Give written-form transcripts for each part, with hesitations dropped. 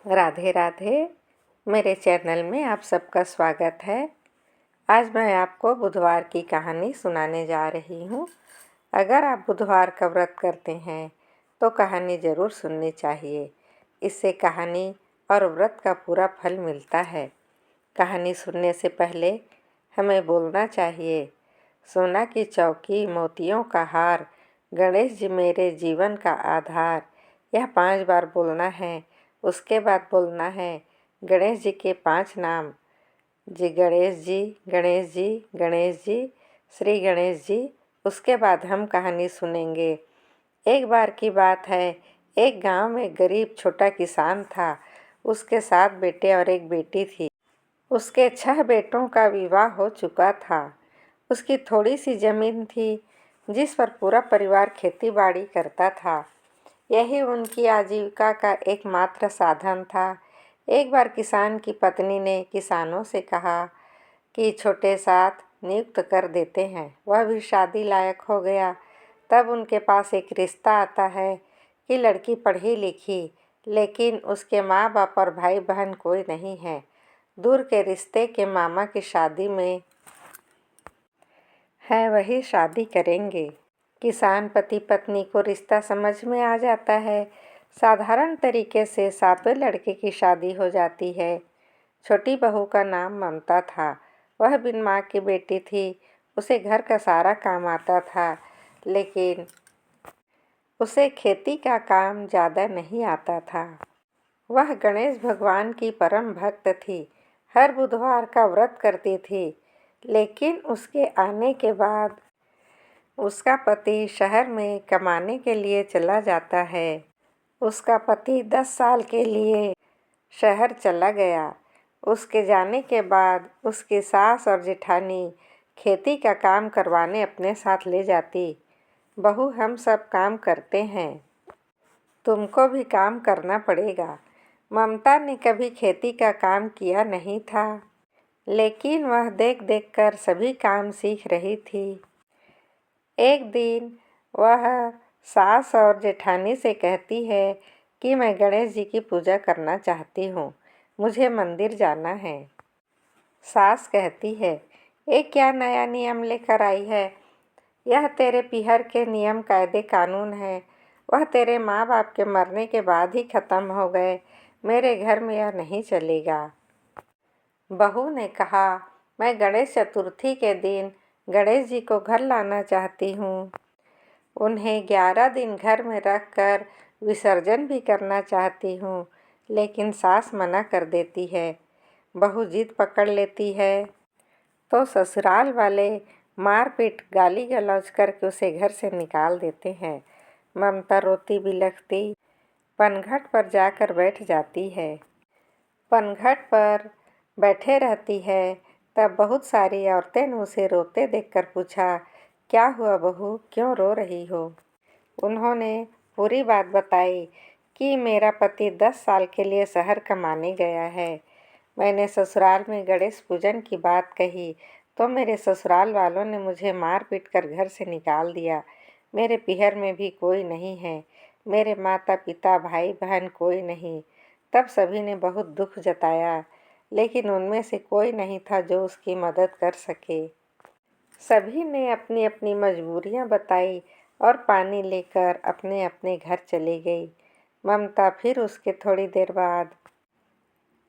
राधे राधे। मेरे चैनल में आप सबका स्वागत है। आज मैं आपको बुधवार की कहानी सुनाने जा रही हूँ। अगर आप बुधवार का व्रत करते हैं तो कहानी ज़रूर सुननी चाहिए। इससे कहानी और व्रत का पूरा फल मिलता है। कहानी सुनने से पहले हमें बोलना चाहिए, सोना की चौकी मोतियों का हार, गणेश जी मेरे जीवन का आधार। यह 5 बार बोलना है। उसके बाद बोलना है गणेश जी के 5 नाम। जी गणेश जी, गणेश जी, गणेश जी, श्री गणेश जी। उसके बाद हम कहानी सुनेंगे। एक बार की बात है, एक गांव में गरीब छोटा किसान था। उसके 7 बेटे और एक बेटी थी। उसके 6 बेटों का विवाह हो चुका था। उसकी थोड़ी सी जमीन थी जिस पर पूरा परिवार खेती बाड़ी करता था। यही उनकी आजीविका का एकमात्र साधन था। एक बार किसान की पत्नी ने किसानों से कहा कि छोटे साथ नियुक्त कर देते हैं। वह भी शादी लायक हो गया। तब उनके पास एक रिश्ता आता है कि लड़की पढ़ी लिखी, लेकिन उसके माँ बाप और भाई बहन कोई नहीं है। दूर के रिश्ते के मामा की शादी में है, वही शादी करेंगे। किसान पति पत्नी को रिश्ता समझ में आ जाता है। साधारण तरीके से 7वें लड़के की शादी हो जाती है। छोटी बहू का नाम ममता था। वह बिन माँ की बेटी थी। उसे घर का सारा काम आता था, लेकिन उसे खेती का काम ज़्यादा नहीं आता था। वह गणेश भगवान की परम भक्त थी। हर बुधवार का व्रत करती थी, लेकिन उसके आने के बाद उसका पति शहर में कमाने के लिए चला जाता है। उसका पति 10 साल के लिए शहर चला गया। उसके जाने के बाद उसकी सास और जेठानी खेती का काम करवाने अपने साथ ले जाती। बहू, हम सब काम करते हैं, तुमको भी काम करना पड़ेगा। ममता ने कभी खेती का काम किया नहीं था, लेकिन वह देख देख कर सभी काम सीख रही थी। एक दिन वह सास और जेठानी से कहती है कि मैं गणेश जी की पूजा करना चाहती हूँ, मुझे मंदिर जाना है। सास कहती है, ये क्या नया नियम लेकर आई है? यह तेरे पीहर के नियम कायदे कानून है। वह तेरे माँ बाप के मरने के बाद ही खत्म हो गए। मेरे घर में यह नहीं चलेगा। बहू ने कहा, मैं गणेश चतुर्थी के दिन गणेश जी को घर लाना चाहती हूँ। उन्हें 11 दिन घर में रख कर विसर्जन भी करना चाहती हूँ, लेकिन सास मना कर देती है। बहू जिद पकड़ लेती है तो ससुराल वाले मारपीट गाली गलौज करके उसे घर से निकाल देते हैं। ममता रोती बिलखती पनघट पर जाकर बैठ जाती है। पनघट पर बैठे रहती है। तब बहुत सारी औरतें ने उसे रोते देखकर पूछा, क्या हुआ बहू, क्यों रो रही हो? उन्होंने पूरी बात बताई कि मेरा पति 10 साल के लिए शहर कमाने गया है। मैंने ससुराल में गणेश पूजन की बात कही तो मेरे ससुराल वालों ने मुझे मार पीट कर घर से निकाल दिया। मेरे पीहर में भी कोई नहीं है। मेरे माता पिता भाई बहन कोई नहीं। तब सभी ने बहुत दुख जताया, लेकिन उनमें से कोई नहीं था जो उसकी मदद कर सके। सभी ने अपनी अपनी मजबूरियां बताई और पानी लेकर अपने अपने घर चली गई। ममता फिर उसके थोड़ी देर बाद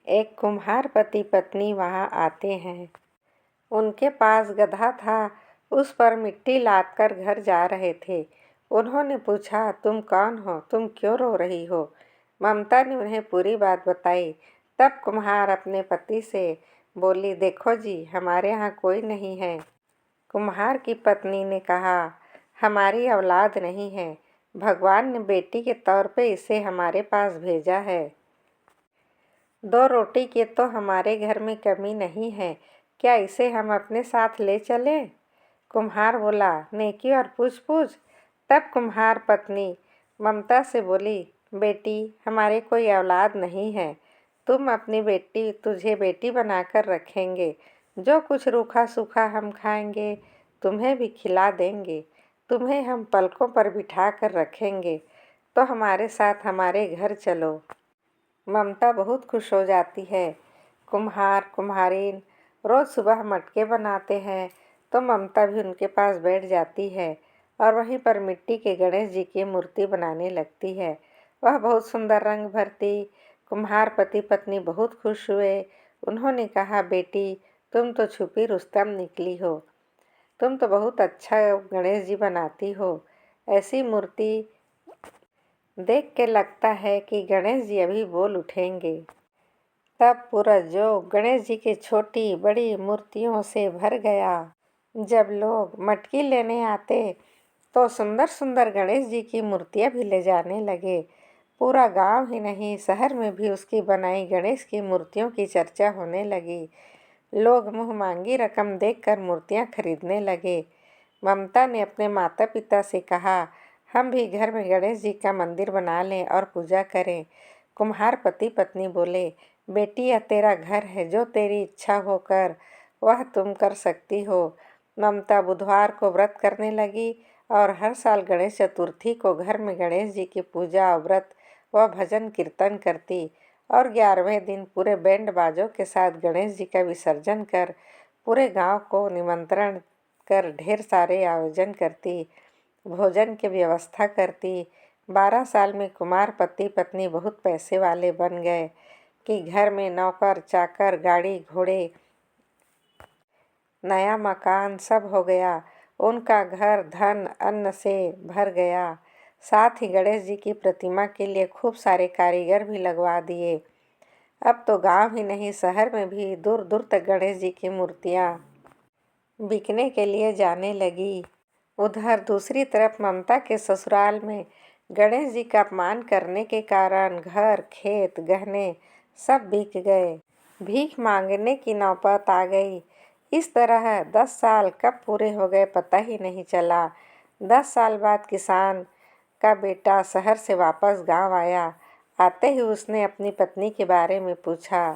एक कुम्हार पति पत्नी वहां आते हैं। उनके पास गधा था। उस पर मिट्टी लाद कर घर जा रहे थे। उन्होंने पूछा, तुम कौन हो? तुम क्यों रो रही हो? ममता ने उन्हें पूरी बात बताई। तब कुम्हार अपने पति से बोली, देखो जी, हमारे यहाँ कोई नहीं है। कुम्हार की पत्नी ने कहा, हमारी औलाद नहीं है। भगवान ने बेटी के तौर पे इसे हमारे पास भेजा है। 2 रोटी की तो हमारे घर में कमी नहीं है। क्या इसे हम अपने साथ ले चलें? कुम्हार बोला, नेकी और पूछ पूछ। तब कुम्हार पत्नी ममता से बोली, बेटी, हमारे कोई औलाद नहीं है। तुझे बेटी बनाकर रखेंगे। जो कुछ रूखा सूखा हम खाएंगे तुम्हें भी खिला देंगे। तुम्हें हम पलकों पर बिठा कर रखेंगे। तो हमारे साथ हमारे घर चलो। ममता बहुत खुश हो जाती है। कुम्हार कुम्हारिन रोज़ सुबह मटके बनाते हैं तो ममता भी उनके पास बैठ जाती है और वहीं पर मिट्टी के गणेश जी की मूर्ति बनाने लगती है। वह बहुत सुंदर रंग भरती। कुम्हार पति पत्नी बहुत खुश हुए। उन्होंने कहा, बेटी तुम तो छुपी रुस्तम निकली हो। तुम तो बहुत अच्छा गणेश जी बनाती हो। ऐसी मूर्ति देख के लगता है कि गणेश जी अभी बोल उठेंगे। तब पूरा जो गणेश जी की छोटी बड़ी मूर्तियों से भर गया। जब लोग मटकी लेने आते तो सुंदर सुंदर गणेश जी की मूर्तियां भी ले जाने लगे। पूरा गांव ही नहीं, शहर में भी उसकी बनाई गणेश की मूर्तियों की चर्चा होने लगी। लोग मुँह मांगी रकम देकर मूर्तियां खरीदने लगे। ममता ने अपने माता पिता से कहा, हम भी घर में गणेश जी का मंदिर बना लें और पूजा करें। कुम्हार पति पत्नी बोले, बेटी यह तेरा घर है, जो तेरी इच्छा होकर वह तुम कर सकती हो। ममता बुधवार को व्रत करने लगी और हर साल गणेश चतुर्थी को घर में गणेश जी की पूजा, व्रत व भजन कीर्तन करती और 11वें दिन पूरे बैंड बाजों के साथ गणेश जी का विसर्जन कर पूरे गांव को निमंत्रण कर ढेर सारे आयोजन करती, भोजन की व्यवस्था करती। 12 साल में कुमार पति पत्नी बहुत पैसे वाले बन गए कि घर में नौकर चाकर, गाड़ी घोड़े, नया मकान सब हो गया। उनका घर धन अन्न से भर गया। साथ ही गणेश जी की प्रतिमा के लिए खूब सारे कारीगर भी लगवा दिए। अब तो गांव ही नहीं, शहर में भी दूर दूर तक गणेश जी की मूर्तियां बिकने के लिए जाने लगी। उधर दूसरी तरफ ममता के ससुराल में गणेश जी का अपमान करने के कारण घर, खेत, गहने सब बिक गए। भीख मांगने की नौबत आ गई। इस तरह 10 साल कब पूरे हो गए पता ही नहीं चला। 10 साल बाद किसान का बेटा शहर से वापस गांव आया। आते ही उसने अपनी पत्नी के बारे में पूछा।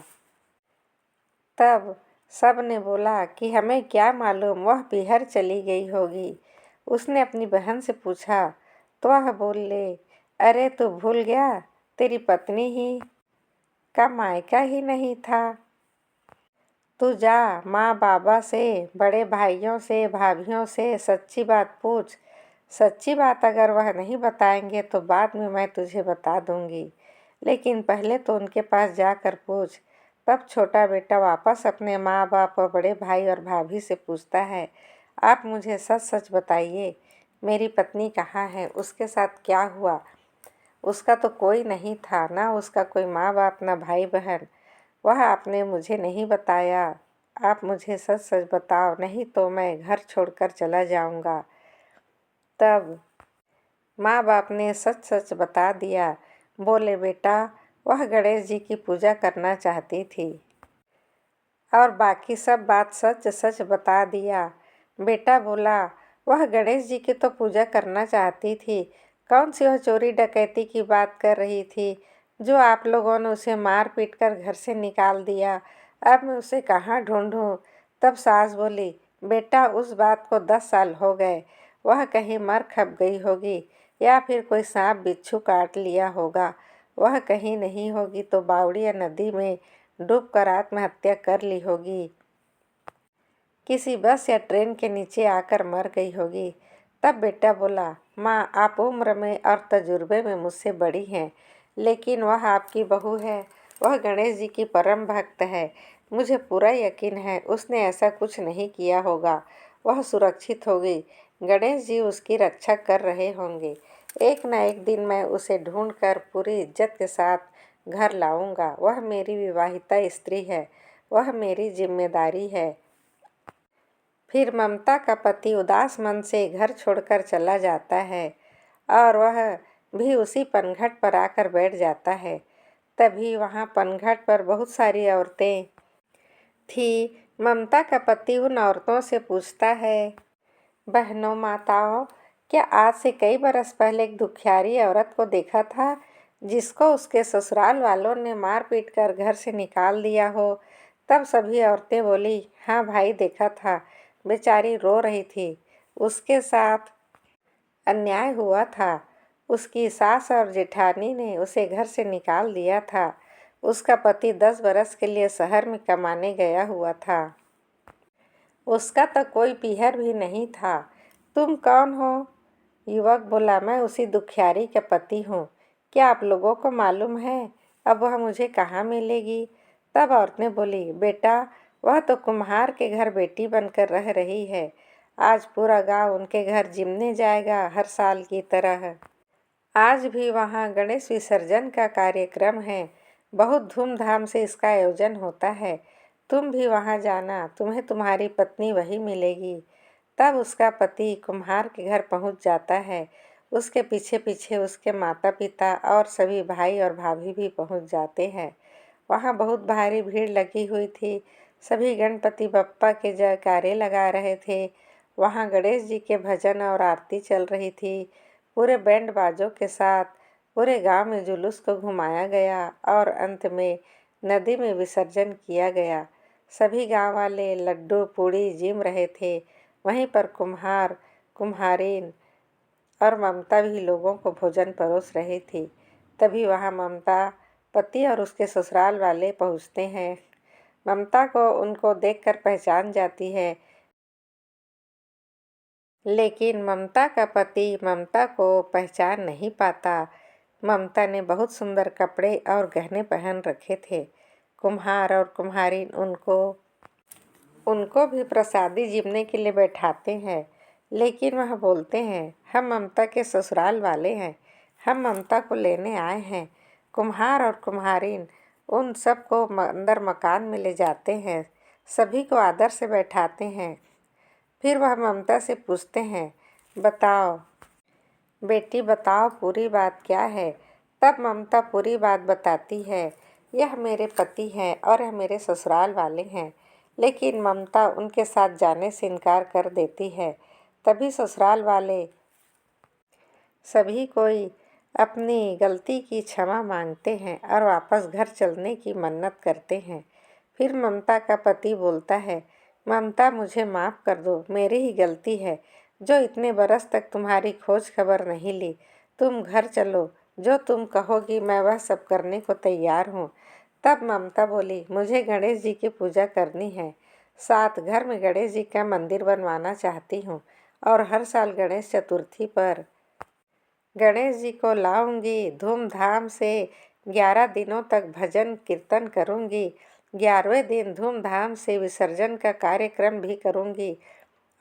तब सब ने बोला कि हमें क्या मालूम, वह बिहार चली गई होगी। उसने अपनी बहन से पूछा तो वह बोले, अरे तू भूल गया, तेरी पत्नी ही का मायका ही नहीं था। तू जा माँ बाबा से, बड़े भाइयों से, भाभियों से सच्ची बात पूछ। सच्ची बात अगर वह नहीं बताएंगे तो बाद में मैं तुझे बता दूंगी, लेकिन पहले तो उनके पास जाकर पूछ। तब छोटा बेटा वापस अपने माँ बाप और बड़े भाई और भाभी से पूछता है, आप मुझे सच सच बताइए, मेरी पत्नी कहाँ है, उसके साथ क्या हुआ। उसका तो कोई नहीं था, ना उसका कोई माँ बाप, ना भाई बहन। वह आपने मुझे नहीं बताया। आप मुझे सच सच बताओ, नहीं तो मैं घर छोड़कर चला जाऊंगा। तब माँ बाप ने सच सच बता दिया। बोले, बेटा वह गणेश जी की पूजा करना चाहती थी और बाकी सब बात सच सच बता दिया। बेटा बोला, वह गणेश जी की तो पूजा करना चाहती थी, कौन सी वह चोरी डकैती की बात कर रही थी जो आप लोगों ने उसे मार पीट कर घर से निकाल दिया। अब मैं उसे कहाँ ढूंढूं। तब सास बोली, बेटा उस बात को 10 साल हो गए, वह कहीं मर खप गई होगी या फिर कोई सांप बिच्छू काट लिया होगा। वह कहीं नहीं होगी तो बावड़ी या नदी में डूबकर आत्महत्या कर ली होगी, किसी बस या ट्रेन के नीचे आकर मर गई होगी। तब बेटा बोला, माँ आप उम्र में और तजुर्बे में मुझसे बड़ी हैं, लेकिन वह आपकी बहू है, वह गणेश जी की परम भक्त है। मुझे पूरा यकीन है उसने ऐसा कुछ नहीं किया होगा। वह सुरक्षित होगी, गणेश जी उसकी रक्षा कर रहे होंगे। एक न एक दिन मैं उसे ढूंढकर पूरी इज्जत के साथ घर लाऊंगा। वह मेरी विवाहिता स्त्री है, वह मेरी जिम्मेदारी है। फिर ममता का पति उदास मन से घर छोड़कर चला जाता है और वह भी उसी पनघट पर आकर बैठ जाता है। तभी वहाँ पनघट पर बहुत सारी औरतें थी। ममता का पति उन औरतों से पूछता है, बहनों माताओं, क्या आज से कई बरस पहले एक दुखियारी औरत को देखा था जिसको उसके ससुराल वालों ने मार पीट कर घर से निकाल दिया हो। तब सभी औरतें बोली, हाँ भाई देखा था, बेचारी रो रही थी, उसके साथ अन्याय हुआ था, उसकी सास और जेठानी ने उसे घर से निकाल दिया था। उसका पति 10 बरस के लिए शहर में कमाने गया हुआ था। उसका तो कोई पीहर भी नहीं था। तुम कौन हो? युवक बोला, मैं उसी दुखियारी का पति हूँ। क्या आप लोगों को मालूम है अब वह मुझे कहाँ मिलेगी? तब औरत ने बोली, बेटा वह तो कुम्हार के घर बेटी बनकर रह रही है। आज पूरा गांव उनके घर जिमने जाएगा हर साल की तरह। आज भी वहाँ गणेश विसर्जन का कार्यक्रम है। बहुत धूमधाम से इसका आयोजन होता है। तुम भी वहाँ जाना, तुम्हें तुम्हारी पत्नी वही मिलेगी। तब उसका पति कुम्हार के घर पहुँच जाता है। उसके पीछे पीछे उसके माता पिता और सभी भाई और भाभी भी पहुँच जाते हैं। वहाँ बहुत भारी भीड़ लगी हुई थी। सभी गणपति बप्पा के जयकारे लगा रहे थे। वहाँ गणेश जी के भजन और आरती चल रही थी। पूरे बैंड बाजों के साथ पूरे गांव में जुलूस को घुमाया गया और अंत में नदी में विसर्जन किया गया। सभी गांव वाले लड्डू पूड़ी जिम रहे थे। वहीं पर कुम्हार, कुम्हारिन और ममता भी लोगों को भोजन परोस रही थी। तभी वहां ममता, पति और उसके ससुराल वाले पहुंचते हैं। ममता को उनको देखकर पहचान जाती है, लेकिन ममता का पति ममता को पहचान नहीं पाता। ममता ने बहुत सुंदर कपड़े और गहने पहन रखे थे। कुम्हार और कुम्हारिन उनको भी प्रसादी जीवने के लिए बैठाते हैं, लेकिन वह बोलते हैं, हम ममता के ससुराल वाले हैं, हम ममता को लेने आए हैं। कुम्हार और कुम्हारिन उन सबको अंदर मकान में ले जाते हैं, सभी को आदर से बैठाते हैं। फिर वह ममता से पूछते हैं, बताओ बेटी, बताओ पूरी बात क्या है? तब ममता पूरी बात बताती है। यह मेरे पति हैं और यह मेरे ससुराल वाले हैं। लेकिन ममता उनके साथ जाने से इनकार कर देती है। तभी ससुराल वाले सभी कोई अपनी गलती की क्षमा मांगते हैं और वापस घर चलने की मन्नत करते हैं। फिर ममता का पति बोलता है, ममता मुझे माफ़ कर दो, मेरी ही गलती है जो इतने बरस तक तुम्हारी खोज खबर नहीं ली। तुम घर चलो, जो तुम कहोगी मैं वह सब करने को तैयार हूँ। तब ममता बोली, मुझे गणेश जी की पूजा करनी है। साथ घर में गणेश जी का मंदिर बनवाना चाहती हूँ और हर साल गणेश चतुर्थी पर गणेश जी को लाऊंगी। धूमधाम से 11 दिनों तक भजन कीर्तन करूंगी। 11वें दिन धूमधाम से विसर्जन का कार्यक्रम भी करूंगी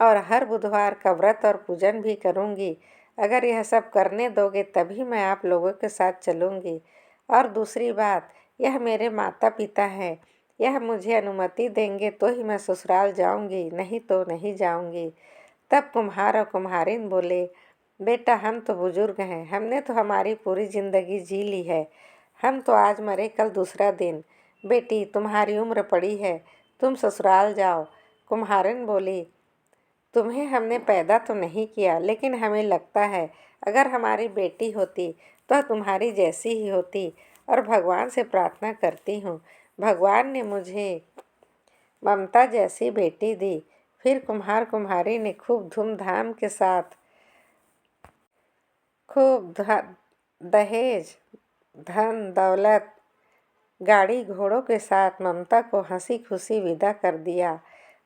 और हर बुधवार का व्रत और पूजन भी करूंगी। अगर यह सब करने दोगे तभी मैं आप लोगों के साथ चलूंगी। और दूसरी बात, यह मेरे माता पिता हैं, यह मुझे अनुमति देंगे तो ही मैं ससुराल जाऊंगी, नहीं तो नहीं जाऊंगी। तब कुम्हार और कुम्हारिन बोले, बेटा हम तो बुजुर्ग हैं, हमने तो हमारी पूरी ज़िंदगी जी ली है, हम तो आज मरे कल दूसरा दिन। बेटी तुम्हारी उम्र पड़ी है, तुम ससुराल जाओ। कुम्हारिन बोली, तुम्हें हमने पैदा तो नहीं किया, लेकिन हमें लगता है अगर हमारी बेटी होती तो तुम्हारी जैसी ही होती और भगवान से प्रार्थना करती हूँ, भगवान ने मुझे ममता जैसी बेटी दी। फिर कुम्हार कुम्हारी ने खूब धूमधाम के साथ खूब दहेज, धन दौलत, गाड़ी घोड़ों के साथ ममता को हंसी खुशी विदा कर दिया।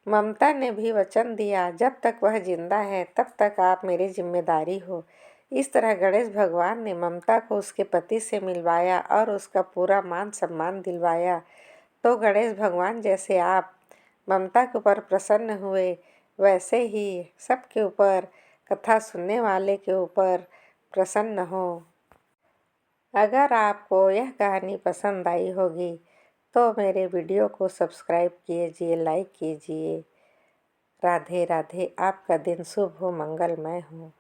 ममता ने भी वचन दिया, जब तक वह जिंदा है तब तक आप मेरी जिम्मेदारी हो। इस तरह गणेश भगवान ने ममता को उसके पति से मिलवाया और उसका पूरा मान सम्मान दिलवाया। तो गणेश भगवान जैसे आप ममता के ऊपर प्रसन्न हुए, वैसे ही सबके ऊपर, कथा सुनने वाले के ऊपर प्रसन्न हो। अगर आपको यह कहानी पसंद आई होगी तो मेरे वीडियो को सब्सक्राइब कीजिए, लाइक कीजिए। राधे राधे। आपका दिन शुभ हो, मंगलमय हो।